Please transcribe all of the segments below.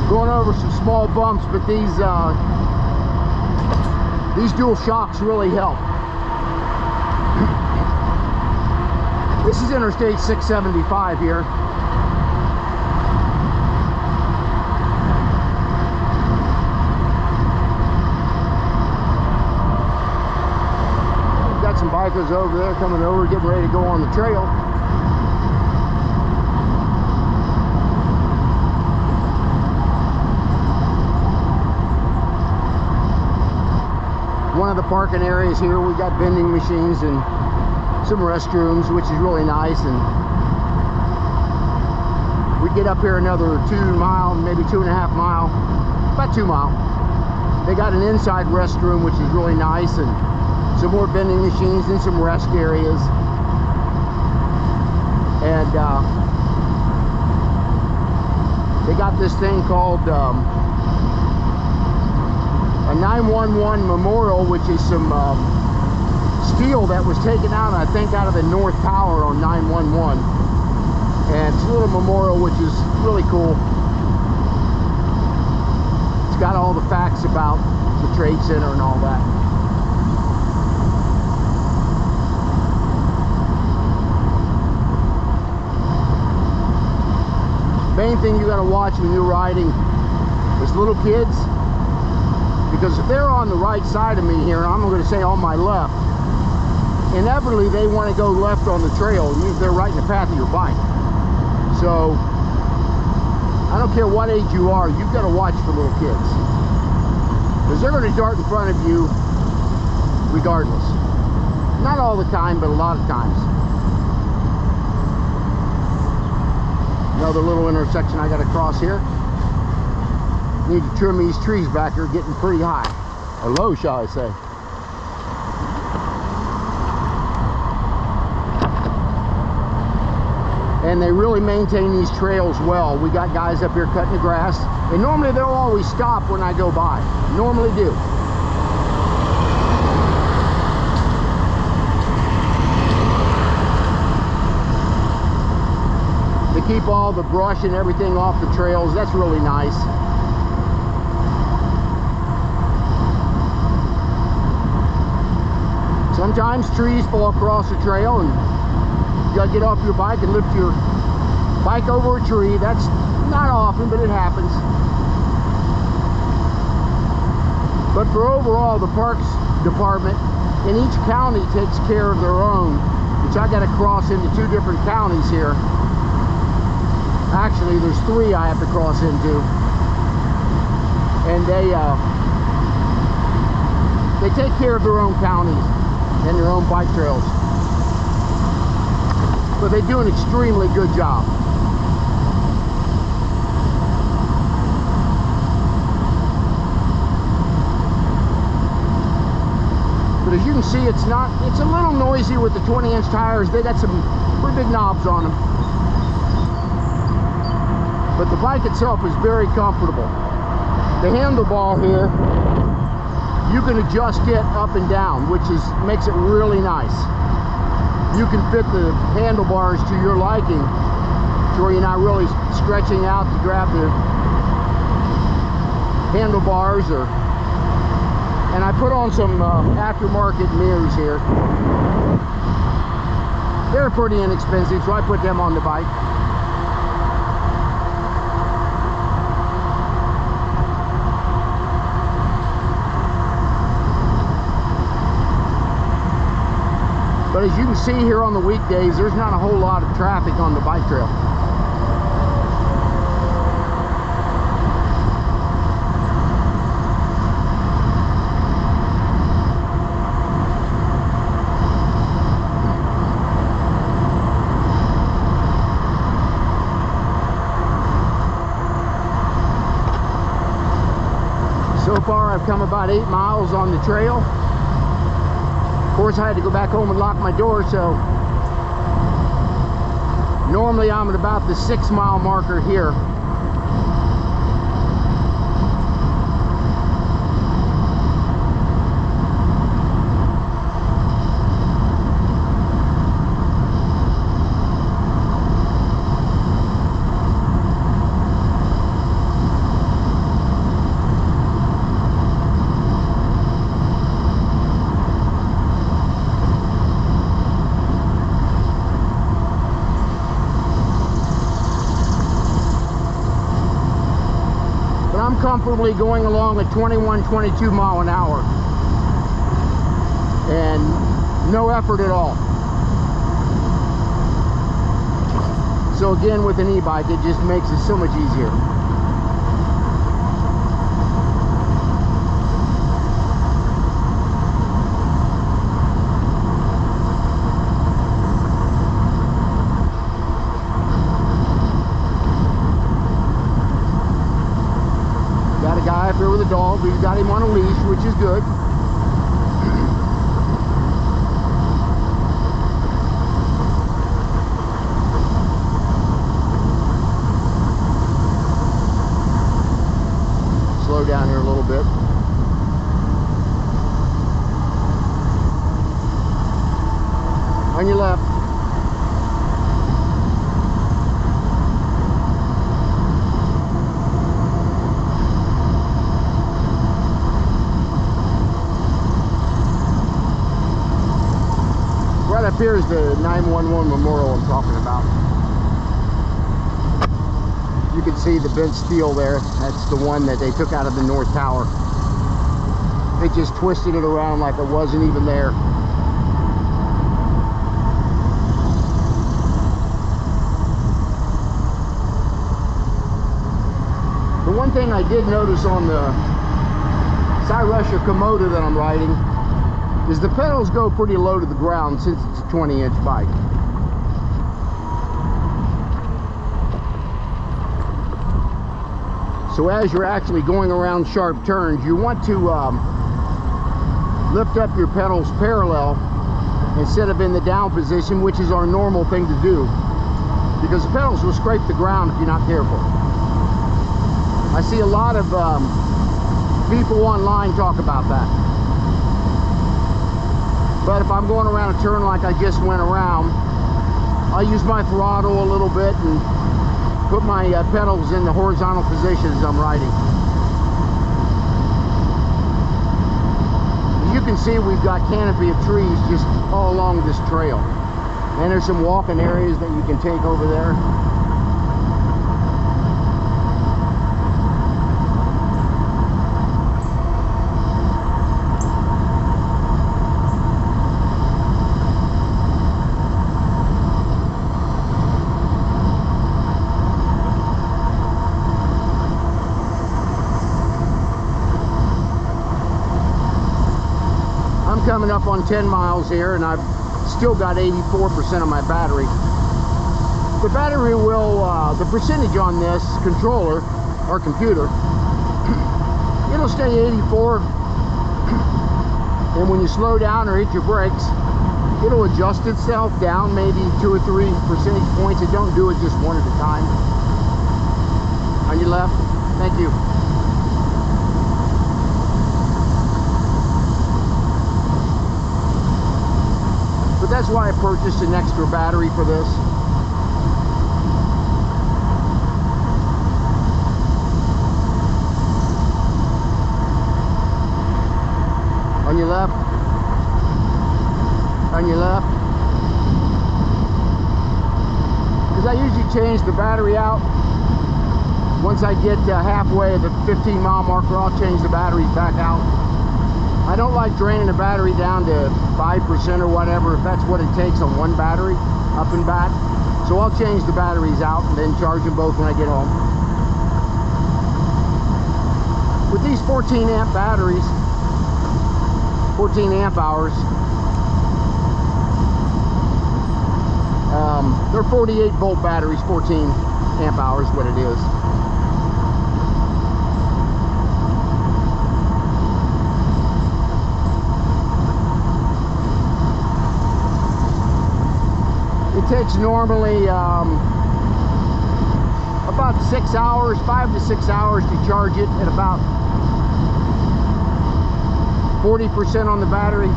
going over some small bumps, but these dual shocks really help. This is Interstate 675 here. Got some bikers over there coming over, getting ready to go on the trail. One of the parking areas here, we got vending machines and some restrooms, which is really nice. And we get up here another 2 mile, maybe 2.5 mile, about 2 mile. They got an inside restroom, which is really nice, and some more vending machines and some rest areas. And they got this thing called a 911 memorial, which is some steel that was taken out, I think, out of the North Tower on 911. And it's a little memorial, which is really cool. It's got all the facts about the Trade Center and all that. Main thing you got to watch when you're riding is little kids. Because if they're on the right side of me here, I'm going to say on my left, inevitably they want to go left on the trail. They're right in the path of your bike. So I don't care what age you are, you've got to watch for little kids. Because they're going to dart in front of you regardless. Not all the time, but a lot of times. Another little intersection I got to cross here. Need to trim these trees back here, getting pretty high, or low, shall I say. And they really maintain these trails well. We got guys up here cutting the grass, and normally they'll always stop when I go by. Normally do. They keep all the brush and everything off the trails. That's really nice. Sometimes trees fall across the trail and you gotta get off your bike and lift your bike over a tree. That's not often, but it happens. But for overall, the Parks Department in each county takes care of their own, which I gotta cross into 2 different counties here. Actually, there's 3 I have to cross into. And they take care of their own counties and their own bike trails. But they do an extremely good job. But as you can see, it's a little noisy with the 20-inch tires. They got some pretty big knobs on them. But the bike itself is very comfortable. The handlebar here, you can adjust it up and down, which makes it really nice. You can fit the handlebars to your liking, to where you're not really stretching out to grab the handlebars. And I put on some aftermarket mirrors here. They're pretty inexpensive, so I put them on the bike. But as you can see here on the weekdays, there's not a whole lot of traffic on the bike trail. So far I've come about 8 miles on the trail. Of course, I had to go back home and lock my door, so normally I'm at about the 6-mile marker here. I'm comfortably going along at 21, 22 mile an hour. And no effort at all. So again, with an e-bike, it just makes it so much easier. Got a guy up here with a dog. We've got him on a leash, which is good. Slow down here a little bit. On your left. Right up here is the 911 memorial I'm talking about. You can see the bent steel there. That's the one that they took out of the North Tower. They just twisted it around like it wasn't even there. The one thing I did notice on the Cyrusher Kommoda that I'm riding is the pedals go pretty low to the ground since it's a 20-inch bike. So as you're actually going around sharp turns, you want to lift up your pedals parallel instead of in the down position, which is our normal thing to do, because the pedals will scrape the ground if you're not careful. I see a lot of people online talk about that. But if I'm going around a turn like I just went around, I use my throttle a little bit and put my pedals in the horizontal position as I'm riding. As you can see, we've got canopy of trees just all along this trail. And there's some walking areas that you can take over there. Coming up on 10 miles here, and I've still got 84% of my battery. The battery will, the percentage on this controller or computer, it'll stay 84, and when you slow down or hit your brakes, it'll adjust itself down maybe 2 or 3 percentage points. It don't do it just one at a time. On your left. Thank you. But that's why I purchased an extra battery for this. On your left. On your left. Because I usually change the battery out. Once I get halfway at the 15 mile marker, I'll change the batteries back out. I don't like draining the battery down to 5% or whatever, if that's what it takes on one battery, up and back. So I'll change the batteries out and then charge them both when I get home. With these 14 amp batteries, 14 amp hours, they're 48 volt batteries, 14 amp hours, what it is. It takes normally about 6 hours, 5 to 6 hours to charge it at about 40% on the battery.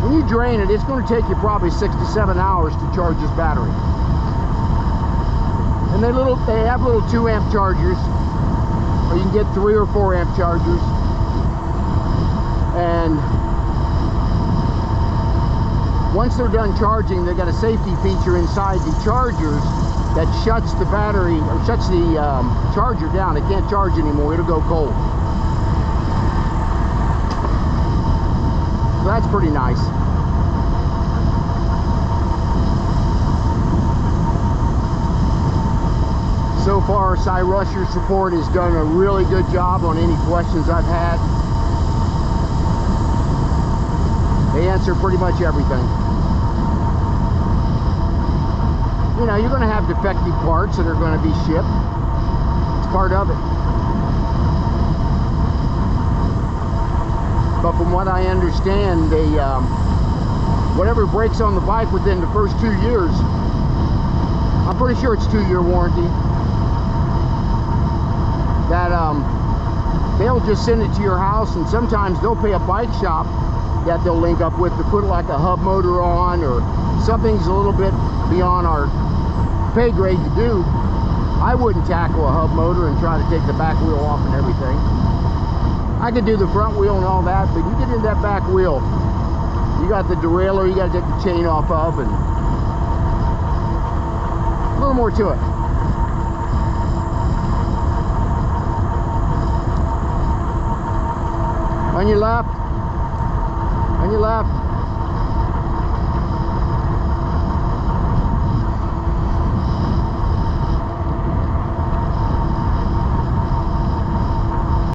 When you drain it, it's going to take you probably 6 to 7 hours to charge this battery. And they have little 2 amp chargers, or you can get 3 or 4 amp chargers. And once they're done charging, they've got a safety feature inside the chargers that shuts the battery, or shuts the charger down. It can't charge anymore, it'll go cold. So that's pretty nice. So far, Cyrusher support has done a really good job on any questions I've had. They answer pretty much everything. You know, you're going to have defective parts that are going to be shipped. It's part of it. But from what I understand, they whatever breaks on the bike within the first 2 years, I'm pretty sure it's 2-year warranty, that they'll just send it to your house, and sometimes they'll pay a bike shop that they'll link up with to put like a hub motor on, or something's a little bit beyond our pay grade to do. I wouldn't tackle a hub motor and try to take the back wheel off and everything. I could do the front wheel and all that, but you get into that back wheel, you got the derailleur you got to take the chain off of, and a little more to it. On your left,